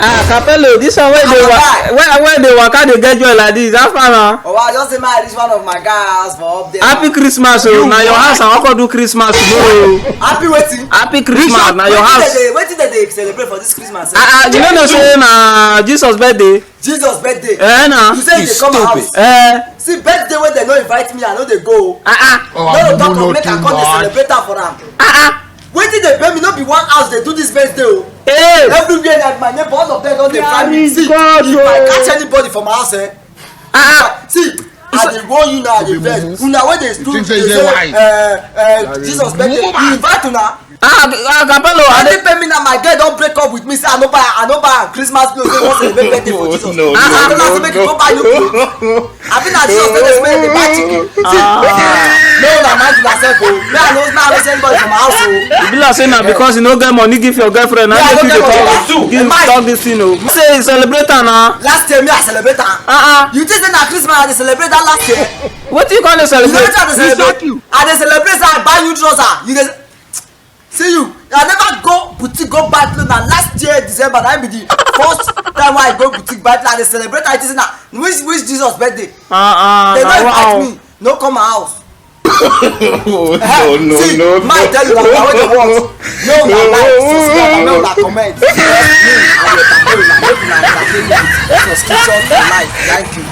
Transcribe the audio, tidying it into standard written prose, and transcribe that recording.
Ah, Capello, this one where they waka dey get joy like this. How far now? Oh, I just say my this one of my guys for up there. Happy Christmas, oh! Now your house I wan go do Christmas tomorrow. Happy waiting. Happy Christmas, now your house. Wetin they celebrate for this Christmas? You know say na Jesus birthday. Jesus birthday. Na. You say you dey come my house. See birthday when they no invite me, I no dey go. No talk of make I come dey celebrate am for am. Wetin dey pay me no be one house dey do this birthday o. Everywhere like my neighbor all of them don dey find me. See if I catch anybody for my house see I dey warn you now I dey vex una wey dey do dey say Jesus birthday you invite una. Capello, I dey pay me now my girl don break up with me say I no buy am Christmas clothes wey wan celebrate birthday for Jesus. I tell am say make you go buy new clothes. Abi na Jesus birthday say make you dey buy chicken. See no na mind yourself o. Me I no know anybody for my house o. E be like say na because you no get money give your girlfriend na make you dey talk this thing o. You say you celebrate am na. Last year me I celebrate am. You think say na Christmas I dey celebrate that last year? Wetin you come dey celebrate? You know wetin I dey celebrate? I dey celebrate say I buy new trouser. You dey see you. I never go boutique go buy clothes na last year December na be the first time wey I go boutique buy clothes. I dey celebrate I think say na which Jesus birthday. They no invite me no come my house. No. My tell you na wey dey watch. No na like subscribe and na comment. Me I dey support una make una entertain me. Subscription for life. Thank you.